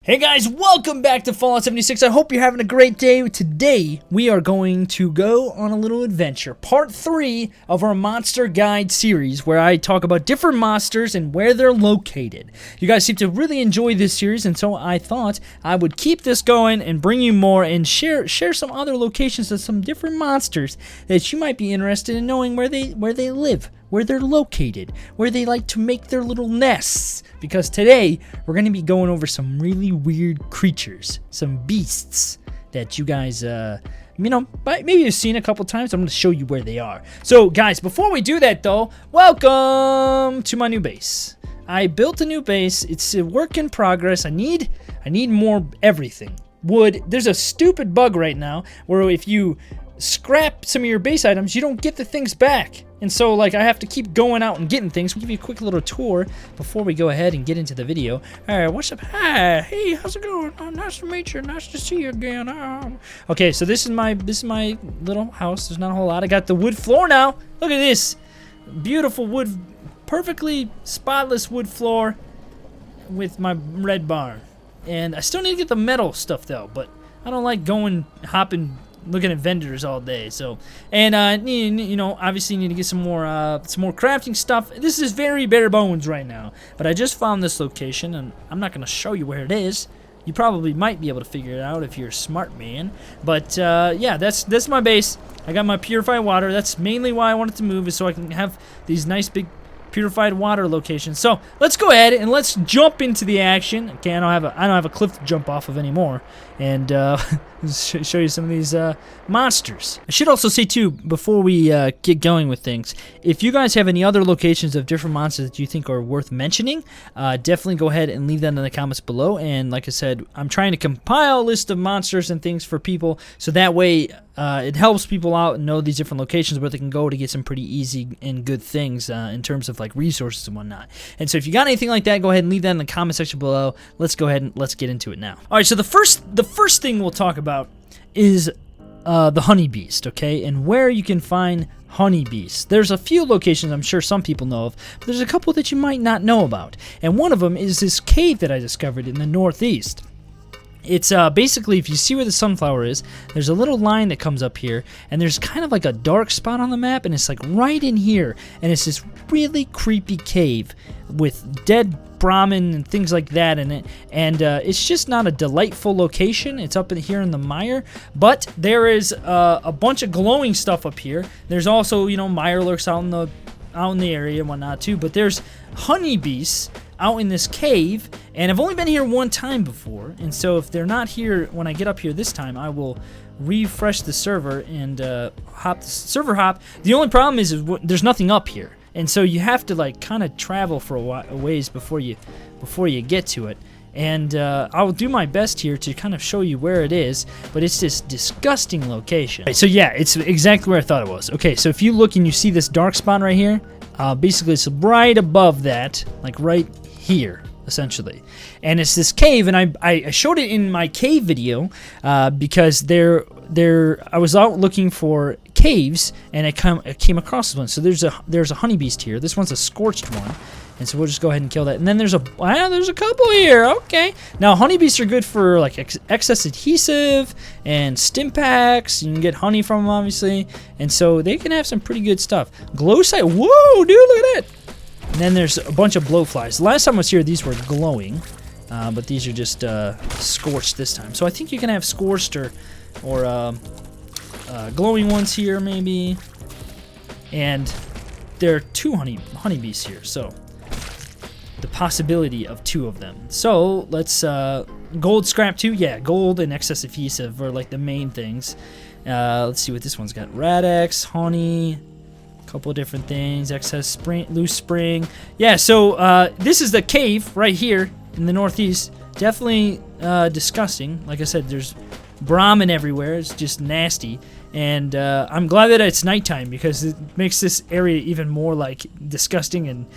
Hey guys, welcome back to Fallout 76. I hope you're having a great day. Today, we are going to go on a little adventure. Part 3 of our Monster Guide series, where I talk about different monsters and where they're located. You guys seem to really enjoy this series, and so I thought I would keep this going and bring you more and share some other locations of some different monsters that you might be interested in knowing where they live, where they're located, where they like to make their little nests. Because today, we're going to be going over some really weird creatures, some beasts that you guys, maybe you've seen a couple times. I'm going to show you where they are. So, guys, before we do that, though, welcome to my new base. I built a new base. It's a work in progress. I need more everything. Wood. There's a stupid bug right now where if you scrap some of your base items, you don't get the things back. And so, I have to keep going out and getting things. We'll give you a quick little tour before we go ahead and get into the video. Alright, what's up? Hi, hey, how's it going? Oh, nice to meet you. Nice to see you again. Oh. Okay, so this is my little house. There's not a whole lot. I got the wood floor now. Look at this. Beautiful wood, perfectly spotless wood floor with my red barn. And I still need to get the metal stuff, though, but I don't like hopping, looking at vendors all day. So, and obviously need to get some more crafting stuff. This is very bare bones right now, but I just found this location, and I'm not going to show you where it is. You probably might be able to figure it out if you're a smart man. But yeah, that's my base. I got my purified water. That's mainly why I wanted to move, is so I can have these nice big purified water locations. So let's go ahead and let's jump into the action. Okay, I don't have a cliff to jump off of anymore, and show you some of these monsters. I should also say too, before we get going with things, if you guys have any other locations of different monsters that you think are worth mentioning, definitely go ahead and leave that in the comments below. And like I said, I'm trying to compile a list of monsters and things for people, so that way it helps people out and know these different locations where they can go to get some pretty easy and good things in terms of resources and whatnot. And so if you got anything like that, go ahead and leave that in the comment section below. Let's go ahead and let's get into it now. All right, so the first thing we'll talk about is the honeybeast, okay, and where you can find honeybeasts. There's a few locations I'm sure some people know of, but there's a couple that you might not know about. And one of them is this cave that I discovered in the northeast. It's basically, if you see where the sunflower is, there's a little line that comes up here, and there's kind of like a dark spot on the map, and it's right in here, and it's this really creepy cave with dead Brahmin and things like that in it, and it's just not a delightful location. It's up in here in the mire, but there is a bunch of glowing stuff up here. There's also, mirelurks out in the area and whatnot too, but there's honeybeasts out in this cave, and I've only been here one time before, and so if they're not here when I get up here this time, I will refresh the server and server hop. The only problem is there's nothing up here, and so you have to kind of travel for a ways before you get to it. And I will do my best here to kind of show you where it is, but it's this disgusting location. Right, so yeah, it's exactly where I thought it was. Okay, so if you look and you see this dark spot right here, basically it's right above that, right here, essentially. And it's this cave, and I showed it in my cave video because I was out looking for caves, and I came across this one. So there's a honeybeast here. This one's a scorched one. And so we'll just go ahead and kill that. And then there's a couple here. Okay. Now honeybeasts are good for excess adhesive and stim packs. You can get honey from them, obviously. And so they can have some pretty good stuff. Glow sight. Whoa, dude, look at that. And then there's a bunch of blowflies. The last time I was here, these were glowing, but these are just scorched this time. So I think you can have scorched or glowing ones here, maybe. And there are two honeybees here, so the possibility of two of them. So let's gold scrap too. Yeah, gold and excess adhesive are the main things. Let's see what this one's got. Radex, honey, a couple of different things. Excess spring, loose spring. Yeah, so this is the cave right here in the northeast. Definitely disgusting. Like I said, there's Brahmin everywhere. It's just nasty. And I'm glad that it's nighttime, because it makes this area even more disgusting and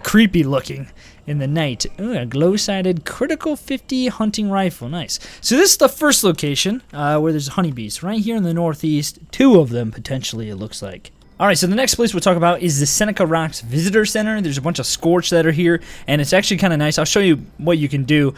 creepy looking in the night. Ooh, a glow-sighted critical 50 hunting rifle. Nice. So this is the first location where there's honeybees. Right here in the northeast. Two of them, potentially, it looks like. Alright, so the next place we'll talk about is the Seneca Rocks Visitor Center. There's a bunch of scorch that are here, and it's actually kind of nice. I'll show you what you can do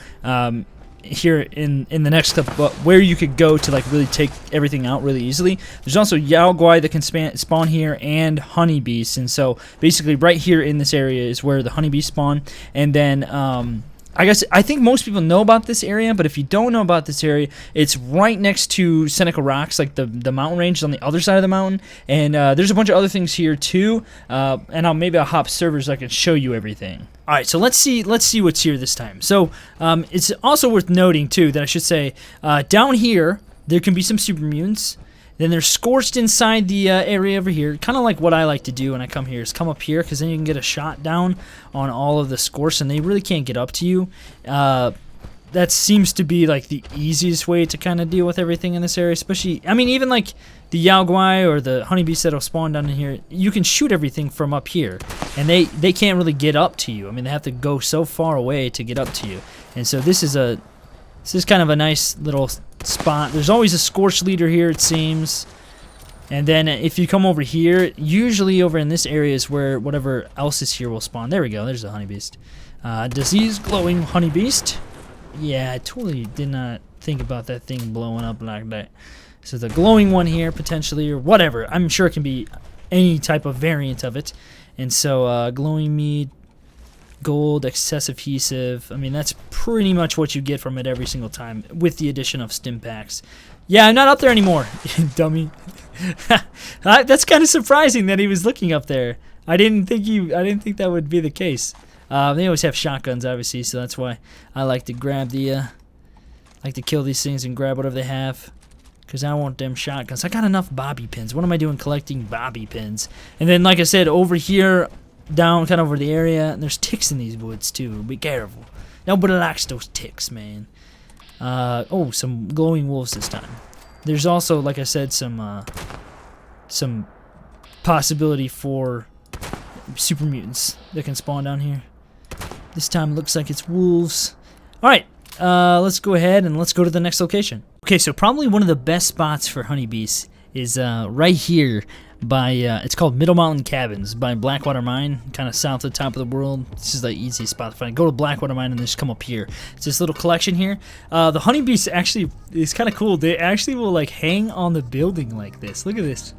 here in the next clip, but where you could go to like really take everything out really easily. There's also Yao that can spawn here, and honeybees, and so basically right here in this area is where the honeybees spawn. And then I think most people know about this area, but if you don't know about this area, it's right next to Seneca Rocks, like the mountain range is on the other side of the mountain, and there's a bunch of other things here too. And maybe I'll hop servers so I can show you everything. All right, so let's see what's here this time. So it's also worth noting too that I should say down here there can be some super mutants. Then they're scorched inside the area over here. Kind of like what I like to do when I come here is come up here, because then you can get a shot down on all of the scorched, and they really can't get up to you. That seems to be like the easiest way to kind of deal with everything in this area, especially, I mean, even like the Yao or the honeybees that'll spawn down in here, you can shoot everything from up here, and they can't really get up to you. I mean, they have to go so far away to get up to you. And so this is kind of a nice little spot. There's always a scorched leader here, it seems. And then if you come over here, usually over in this area is where whatever else is here will spawn. There we go. There's the honeybeast. Disease glowing honeybeast. Yeah, I totally did not think about that thing blowing up like that. So the glowing one here potentially, or whatever. I'm sure it can be any type of variant of it. And so glowing meat, gold, excess adhesive. I mean, that's pretty much what you get from it every single time, with the addition of stim packs. Yeah, I'm not up there anymore, dummy. That's kind of surprising that he was looking up there. I didn't think that would be the case. They always have shotguns, obviously, so that's why I like to grab like to kill these things and grab whatever they have, because I want them shotguns. I got enough bobby pins. What am I doing collecting bobby pins? And then, like I said, over here, down kind of over the area, and there's ticks in these woods too. Be careful. Nobody likes those ticks, man. Oh, some glowing wolves this time. There's also, like I said, some possibility for super mutants that can spawn down here. This time it looks like it's wolves. Alright, let's go ahead and let's go to the next location. Okay, so probably one of the best spots for honeybees is right here by, it's called Middle Mountain Cabins by Blackwater Mine, kind of south of the top of the world. This is the easiest spot to find. Go to Blackwater Mine and just come up here. It's this little collection here. The honeybees actually is kind of cool. They actually will like hang on the building like this. Look at this.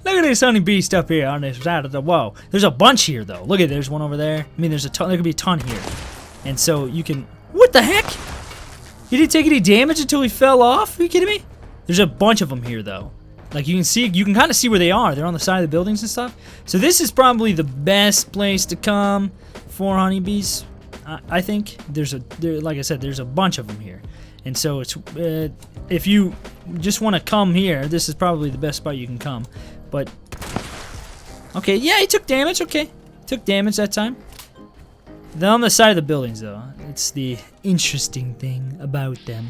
Look at this honeybeast up here on this side of the wall. There's a bunch here though. Look at, there's one over there. I mean, there's a ton. There could be a ton here, and so you can. What the heck? He didn't take any damage until he fell off? Are you kidding me? There's a bunch of them here though. Like you can see, you can kind of see where they are. They're on the side of the buildings and stuff. So this is probably the best place to come for honeybees. I think like I said, there's a bunch of them here, and so it's if you just want to come here, this is probably the best spot you can come. But okay, yeah, he took damage. Okay, took damage that time. They're on the side of the buildings though. It's the interesting thing about them.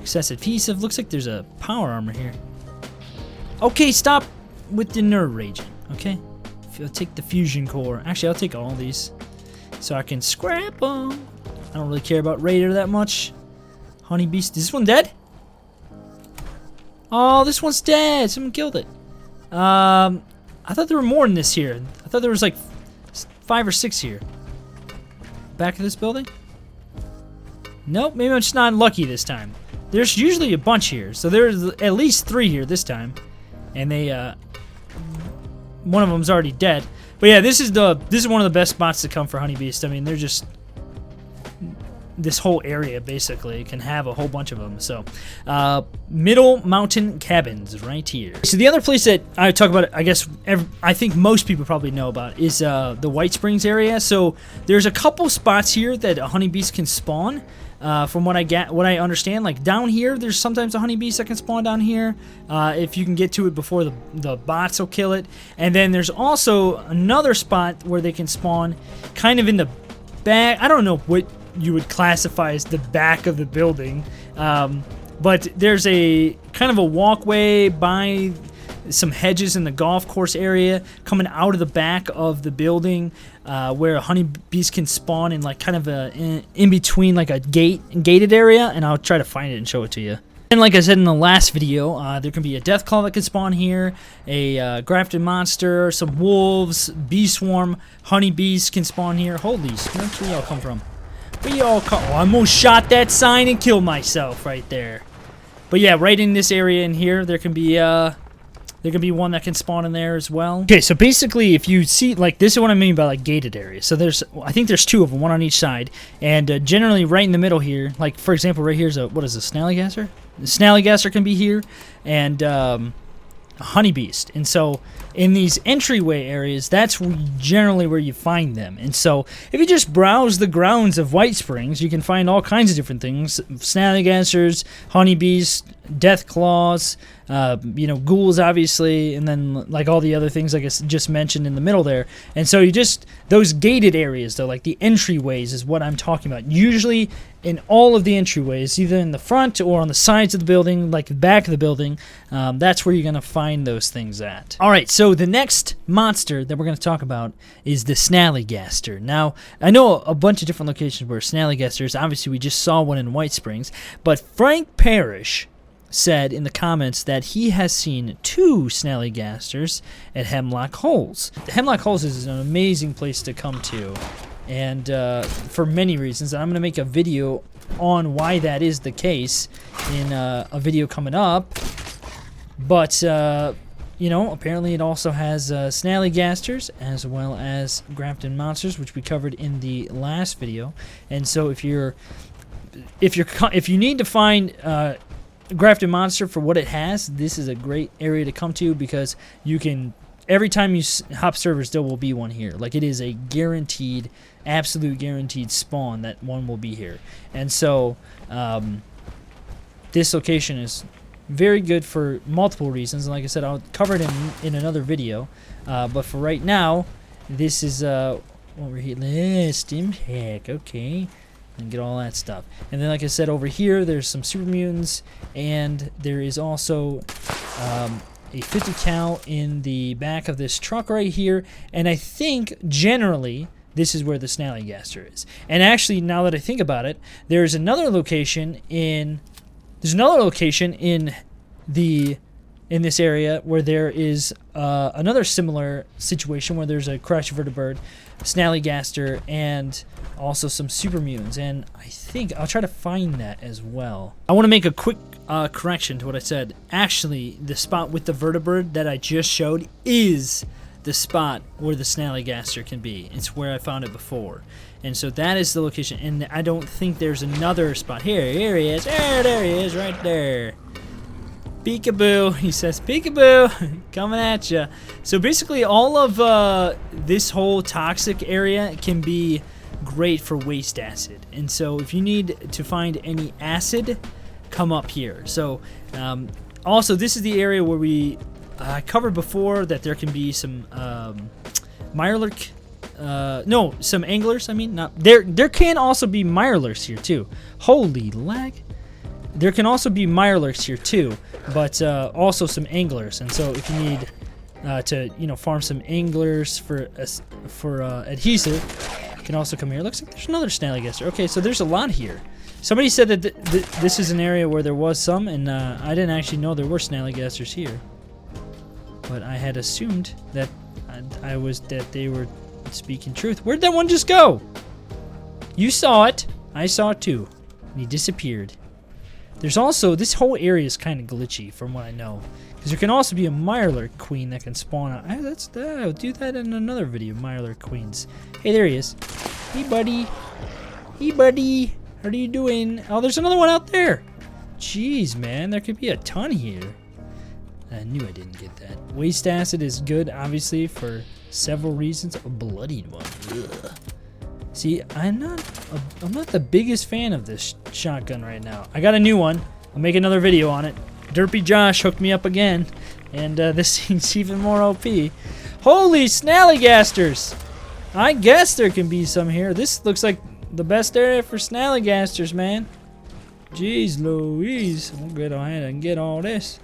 Excessive adhesive. Looks like there's a power armor here. Okay, stop with the nerve raging, okay? I'll take the fusion core. Actually, I'll take all these so I can scrap them. I don't really care about Raider that much. Honeybeast. Is this one dead? Oh, this one's dead. Someone killed it. I thought there were more in this here. I thought there was like 5 or 6 here. Back of this building? Nope, maybe I'm just not lucky this time. There's usually a bunch here, so there's at least 3 here this time. And they, one of them's already dead. But yeah, this is one of the best spots to come for honeybees. I mean, they're just, this whole area basically can have a whole bunch of them. So, Middle Mountain Cabins right here. So the other place that I talk about, I guess, I think most people probably know about is the White Springs area. So there's a couple spots here that honeybees can spawn. From what I understand, like down here, there's sometimes a honeybees that can spawn down here. If you can get to it before the bots will kill it. And then there's also another spot where they can spawn kind of in the back. I don't know what you would classify as the back of the building. But there's a kind of a walkway by some hedges in the golf course area coming out of the back of the building where honeybees can spawn in like kind of a in between like a gated area, and I'll try to find it and show it to you. And like I said in the last video, there can be a death claw that can spawn here, a grafted monster, some wolves, bee swarm, honeybees can spawn here. Holy smokes, where y'all come from? Where y'all come? Oh, I almost shot that sign and killed myself right there. But yeah, right in this area in here, there can be one that can spawn in there as well. Okay, so basically, if you see, like, this is what I mean by, like, gated areas. So I think there's 2 of them, one on each side. And generally, right in the middle here, like, for example, right here's what is a Snallygaster? The Snallygaster can be here, and a honeybeast. And so, in these entryway areas, that's generally where you find them. And so, if you just browse the grounds of White Springs, you can find all kinds of different things. Snallygasters, honeybees, death claws, ghouls, obviously, and then, like, all the other things like I just mentioned in the middle there. And so those gated areas, though, like the entryways is what I'm talking about. Usually in all of the entryways, either in the front or on the sides of the building, like the back of the building, that's where you're going to find those things at. All right, so the next monster that we're going to talk about is the Snallygaster. Now, I know a bunch of different locations where Snallygasters, obviously we just saw one in White Springs, but Frank Parrish said in the comments that he has seen 2 Snallygasters at Hemlock Holes. Hemlock Holes is an amazing place to come to, and for many reasons. I'm going to make a video on why that is the case in a video coming up. But, apparently it also has Snallygasters as well as grafted monsters, which we covered in the last video. And so if you need to find grafted monster for what it has, this is a great area to come to, because you can, every time you hop servers, there will be one here. Like, it is a guaranteed, absolute guaranteed spawn that one will be here. And so this location is very good for multiple reasons, and like I said, I'll cover it in another video. But for right now, this is what we're here. eNtaK, okay. And get all that stuff. And then, like I said, over here there's some super mutants, and there is also a 50 cal in the back of this truck right here. And I think generally this is where the Snallygaster is. And actually, now that I think about it, there's another location in this area where there is another similar situation where there's a crash vertibird, Snallygaster, and also some super mutants. And I think I'll try to find that as well. I want to make a quick correction to what I said. Actually, the spot with the vertibird that I just showed is the spot where the Snallygaster can be. It's where I found it before. And so that is the location. And I don't think there's another spot. Here he is. There he is, right there. Peekaboo, he says, peekaboo, coming at ya. So basically, all of this whole toxic area can be great for waste acid. And so if you need to find any acid, come up here. So also, this is the area where we covered before that there can be some mirelurk. No, some anglers. I mean, not there. There can also be mirelurks here too. Holy lag! There can also be mirelurks here too, but also some anglers. And so if you need to, farm some anglers for adhesive, you can also come here. Looks like there's another Snallygaster. Okay, so there's a lot here. Somebody said that this is an area where there was some, and I didn't actually know there were Snallygasters here. But I had assumed that that they were speaking truth. Where'd that one just go? You saw it. I saw it too. And he disappeared. There's also, this whole area is kind of glitchy from what I know. Because there can also be a mirelurk queen that can spawn out. I'll do that in another video, mirelurk queens. Hey, there he is. Hey, buddy. Hey, buddy. How are you doing? Oh, there's another one out there. Jeez, man. There could be a ton here. I knew I didn't get that. Waste acid is good, obviously, for several reasons. A bloodied one. Ugh. See, I'm not the biggest fan of this shotgun right now. I got a new one. I'll make another video on it. Derpy Josh hooked me up again, and this thing's even more OP. Holy Snallygasters! I guess there can be some here. This looks like the best area for Snallygasters, man. Jeez Louise. I'll get ahead and get all this.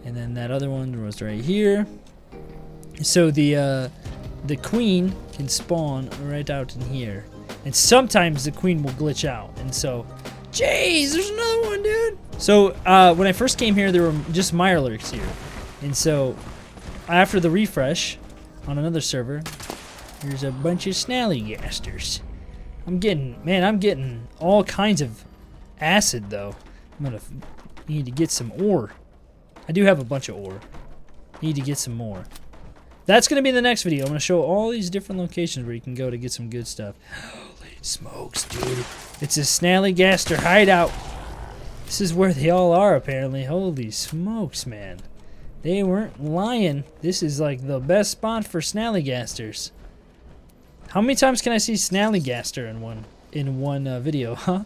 And then that other one was right here. So the queen can spawn right out in here. And sometimes the queen will glitch out. And so Jeez, there's another one, dude. So when I first came here, there were just Mirelurks here. And so after the refresh on another server, there's a bunch of Snallygasters. I'm getting all kinds of acid, though. I'm gonna need to get some ore. I do have a bunch of ore. Need to get some more. That's gonna be the next video. I'm gonna show all these different locations where you can go to get some good stuff. Holy smokes, dude. It's a Snallygaster hideout. This is where they all are, apparently. Holy smokes, man. They weren't lying. This is like the best spot for Snallygasters. How many times can I see Snallygaster in one video, huh?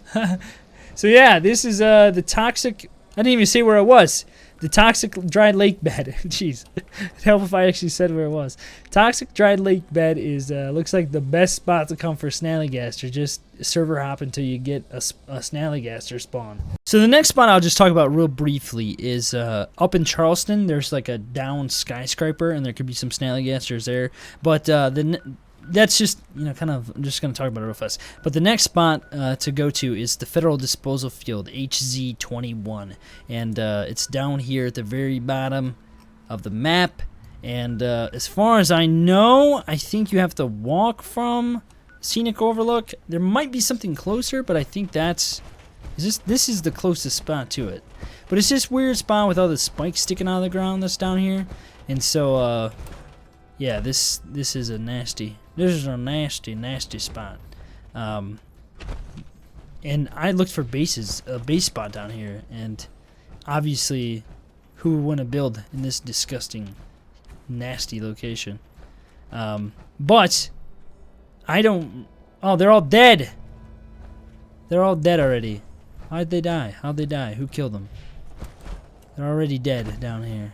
So yeah, this is the toxic. I didn't even say where it was. The toxic dried lake bed. Jeez, it'd help if I actually said where it was. Toxic dried lake bed is looks like the best spot to come for Snallygaster. Just server hop until you get a Snallygaster spawn. So the next spot I'll just talk about real briefly is up in Charleston. There's like a down skyscraper, and there could be some Snallygasters there. But that's just, kind of, I'm just going to talk about it real fast. But the next spot to go to is the Federal Disposal Field, HZ21. And it's down here at the very bottom of the map. And as far as I know, I think you have to walk from Scenic Overlook. There might be something closer, but I think this is the closest spot to it. But it's this weird spot with all the spikes sticking out of the ground that's down here. And so, yeah, this is a nasty spot. And I looked for a base spot down here, and obviously, who would want to build in this disgusting, nasty location? But I don't. Oh, they're all dead. They're all dead already. How'd they die? How'd they die? Who killed them? They're already dead down here.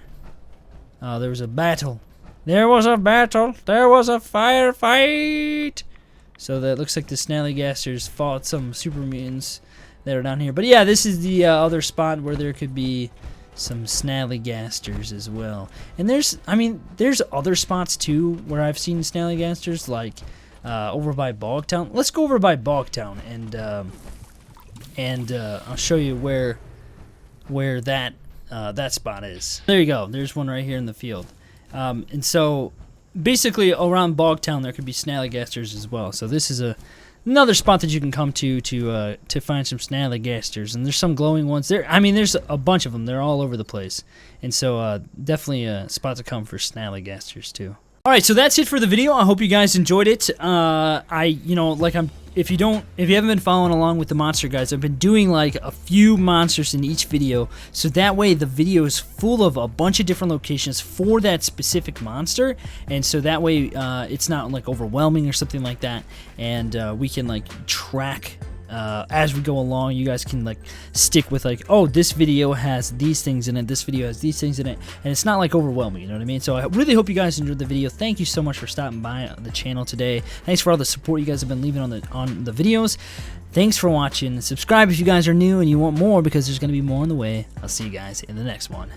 Oh, there was a battle. There was a battle. There was a firefight. So that looks like the Snallygasters fought some super mutants that are down here. But yeah, this is the other spot where there could be some Snallygasters as well. And there's other spots too where I've seen Snallygasters, like over by Bogtown. Let's go over by Bogtown and I'll show you where that spot is. There you go. There's one right here in the field. And so, basically, around Bogtown, there could be Snallygasters as well. So this is another spot that you can come to find some Snallygasters. And there's some glowing ones there. I mean, there's a bunch of them. They're all over the place. And so, definitely a spot to come for Snallygasters too. All right, so that's it for the video. I hope you guys enjoyed it. If you haven't been following along with the monster guides, I've been doing like a few monsters in each video, so that way the video is full of a bunch of different locations for that specific monster, and so that way it's not like overwhelming or something like that, and we can like track as we go along. You guys can like stick with like, oh, this video has these things in it, this video has these things in it, and it's not like overwhelming, you know what I mean? So I really hope you guys enjoyed the video. Thank you so much for stopping by the channel today. Thanks for all the support you guys have been leaving on the videos. Thanks for watching. Subscribe if you guys are new and you want more, because there's going to be more on the way. I'll see you guys in the next one.